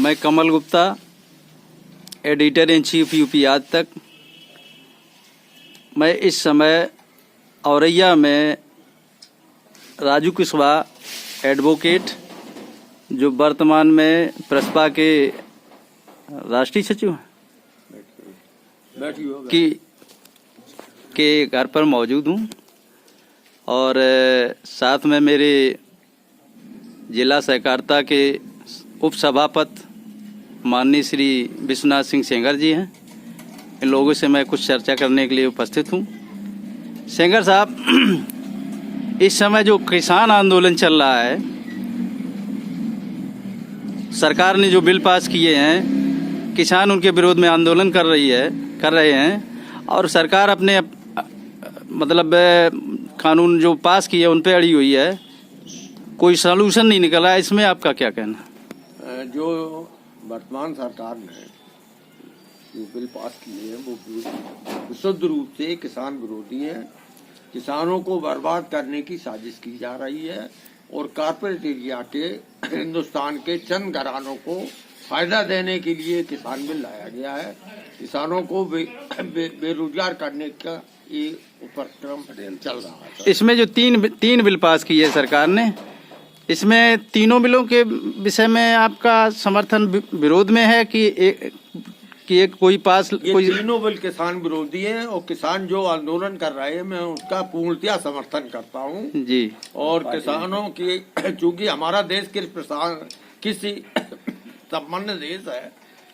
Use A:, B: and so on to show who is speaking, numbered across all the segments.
A: मैं Kamal Gupta, editor in chief UP Aaj Tak. मैं इस समय औरैया में राजू कुशवाहा एडवोकेट, जो वर्तमान में प्रसपा के राष्ट्रीय सचिव हैं, के घर पर मौजूद हूँ। और साथ में मेरे जिला सहकारिता के उप सभापति माननीय श्री विश्वनाथ सिंह सेंगर जी हैं। इन लोगों से मैं कुछ चर्चा करने के लिए उपस्थित हूँ। सेंगर साहब, इस समय जो किसान आंदोलन चल रहा है, सरकार ने जो बिल पास किए हैं, किसान उनके विरोध में आंदोलन कर रहे हैं और सरकार अपने मतलब कानून जो पास किए उन पे अड़ी हुई है, कोई सलूशन नहीं निकला है। इसमें आपका क्या कहना है?
B: जो वर्तमान सरकार ने जो बिल पास किए हैं वो विशुद्ध रूप से किसान विरोधी है। किसानों को बर्बाद करने की साजिश की जा रही है और कॉर्पोरेट एरिया के हिंदुस्तान के चंद घरानों को फायदा देने के लिए किसान बिल लाया गया है। किसानों को बेरोजगार करने का ये उपक्रम चल रहा है।
A: इसमें जो तीन बिल पास किए सरकार ने, इसमें तीनों बिलों के विषय में आपका समर्थन विरोध में है कि एक कोई पास? कोई
B: तीनों बिल किसान विरोधी हैं और किसान जो आंदोलन कर रहे हैं मैं उसका पूर्णतया समर्थन करता हूं
A: जी। और
B: किसानों की, चूंकि हमारा देश किसी संपन्न देश है,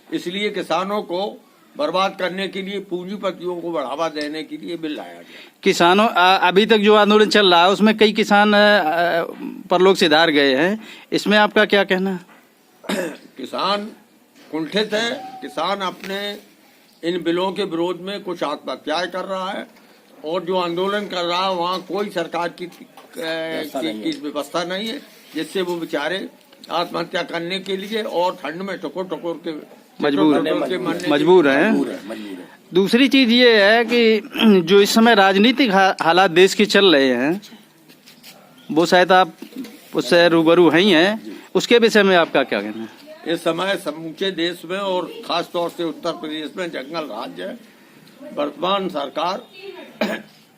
B: इसलिए किसानों को बर्बाद करने के लिए, पूंजीपतियों को बढ़ावा देने के लिए बिल लाया गया।
A: किसानों अभी तक जो आंदोलन चल रहा है उसमें कई किसान परलोक सिधार गए हैं, इसमें आपका क्या कहना?
B: किसान कुंठित है। किसान अपने इन बिलों के विरोध में कुछ आत्महत्याएं कर रहा है और जो आंदोलन कर रहा है वहाँ कोई सरकार की व्यवस्था नहीं है जिससे वो बेचारे आत्महत्या करने के लिए और ठंड में टकोर के
A: मजबूर हैं। दूसरी चीज ये है कि जो इस समय राजनीतिक हालात देश के चल रहे हैं, वो शायद आप उससे रूबरू हैं, उसके विषय में आपका क्या कहना है?
B: इस समय समूचे देश में और खास तौर से उत्तर प्रदेश में जंगल राज है। वर्तमान सरकार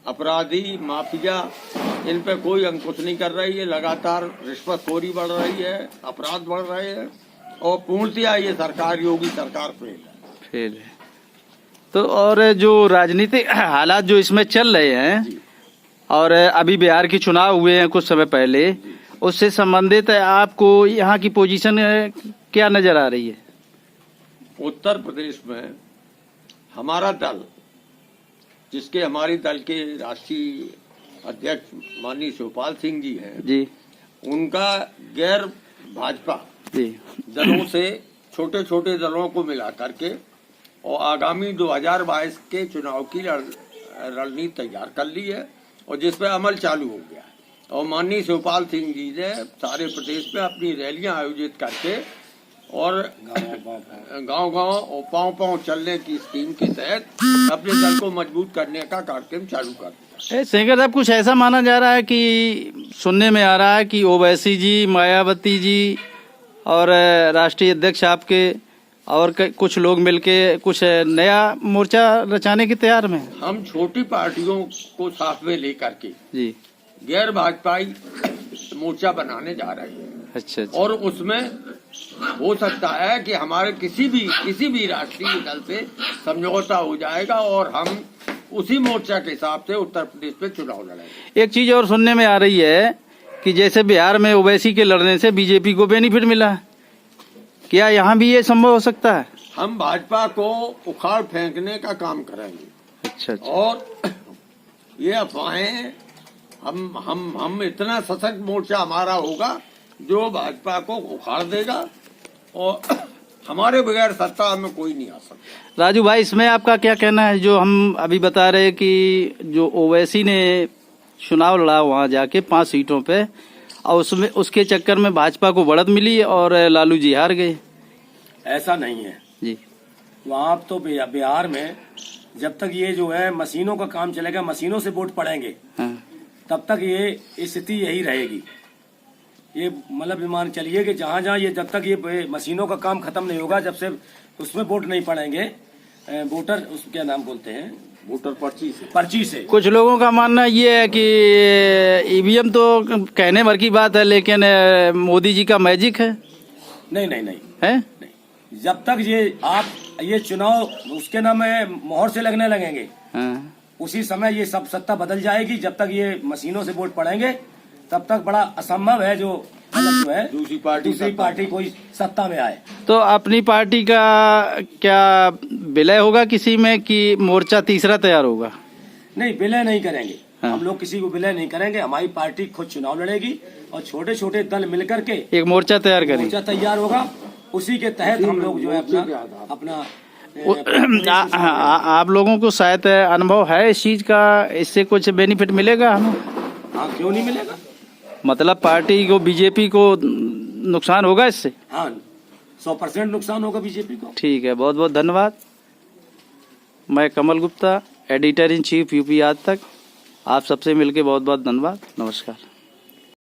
B: अपराधी, माफिया, इन पे कोई अंकुश नहीं कर रही है। लगातार रिश्वतखोरी बढ़ रही है, अपराध बढ़ रहे हैं और पूर्णतया ये सरकार, योगी सरकार फेल है।
A: तो और जो राजनीतिक हालात जो इसमें चल रहे हैं और अभी बिहार के चुनाव हुए हैं कुछ समय पहले, उससे संबंधित आपको यहाँ की पोजीशन क्या नजर आ रही है?
B: उत्तर प्रदेश में हमारा दल, जिसके हमारी दल के राष्ट्रीय अध्यक्ष माननीय शिवपाल सिंह जी हैं
A: जी,
B: उनका गैर भाजपा दलों से, छोटे छोटे दलों को मिला करके और आगामी 2022 के चुनाव की रणनीति तैयार कर ली है और जिस पर अमल चालू हो गया है। और माननीय शिवपाल सिंह जी ने सारे प्रदेश में अपनी रैलियां आयोजित करके और गांव-गांव और पांव-पांव चलने की स्कीम के तहत अपने दल को मजबूत करने का कार्यक्रम चालू कर दिया।
A: सेंगर साहब, कुछ ऐसा माना जा रहा है कि सुनने में आ रहा है कि ओवैसी जी, मायावती जी और राष्ट्रीय अध्यक्ष आपके और कुछ लोग मिलके कुछ नया मोर्चा रचाने की तैयार में? हम
B: छोटी पार्टियों को साथ में लेकर के
A: जी
B: गैर भाजपाई मोर्चा बनाने जा रहे हैं।
A: अच्छा।
B: और उसमें हो सकता है कि हमारे किसी भी राष्ट्रीय दल से समझौता हो जाएगा और हम उसी मोर्चा के हिसाब से उत्तर प्रदेश में चुनाव लड़ेंगे।
A: एक चीज और सुनने में आ रही है कि जैसे बिहार में ओवैसी के लड़ने से बीजेपी को बेनिफिट मिला, क्या यहाँ भी ये संभव हो सकता है?
B: हम भाजपा को उखाड़ फेंकने का काम करेंगे।
A: अच्छा।
B: और ये अफवाहें, हम इतना सशक्त मोर्चा हमारा होगा जो भाजपा को उखाड़ देगा और हमारे बगैर सत्ता में कोई नहीं आ सकता।
A: राजू भाई, इसमें आपका क्या कहना है? जो हम अभी बता रहे कि जो ओवैसी ने चुनाव लड़ा वहां जाके 5 सीटों पे और उसमें उसके चक्कर में भाजपा को बढ़त मिली और लालू जी हार गए।
C: ऐसा नहीं है
A: जी।
C: वहाँ तो बिहार में जब तक ये जो है मशीनों का काम चलेगा, मशीनों से वोट पड़ेंगे,
A: हाँ।
C: तब तक ये स्थिति यही रहेगी। ये मतलब मान चलिए कि जहाँ जहाँ ये जब तक ये मशीनों का काम खत्म नहीं होगा, जब से उसमें वोट नहीं पड़ेंगे, वोटर उस क्या नाम बोलते हैं,
B: वोटर
C: पर्ची से।
A: कुछ लोगों का मानना ये है कि ईवीएम तो कहने भर की बात है, लेकिन मोदी जी का मैजिक है।
C: नहीं नहीं नहीं
A: है
C: नहीं, जब तक ये चुनाव उसके नाम में मोहर से लगने लगेंगे,
A: हाँ।
C: उसी समय ये सब सत्ता बदल जाएगी। जब तक ये मशीनों से वोट पड़ेंगे तब तक बड़ा असंभव है जो मतलब जो है दूसरी पार्टी कोई सत्ता में आए।
A: तो अपनी पार्टी का क्या विलय होगा किसी में, कि मोर्चा तीसरा तैयार होगा?
C: नहीं, विलय नहीं करेंगे।
A: हाँ।
C: हम लोग किसी को विलय नहीं करेंगे। हमारी पार्टी खुद चुनाव लड़ेगी और छोटे छोटे दल मिलकर के
A: एक मोर्चा तैयार करेंगे।
C: मोर्चा तैयार होगा, उसी के तहत हम लोग जो है अपना
A: आप लोगों को शायद अनुभव है इस चीज का, इससे कुछ बेनिफिट मिलेगा हमें?
C: हाँ, क्यों नहीं मिलेगा?
A: मतलब पार्टी को, बीजेपी को नुकसान होगा इससे?
C: हाँ, 100% नुकसान होगा बीजेपी को।
A: ठीक है, बहुत बहुत धन्यवाद। मैं Kamal Gupta, editor in chief UP Aaj Tak. आप सबसे मिलके बहुत बहुत धन्यवाद। नमस्कार।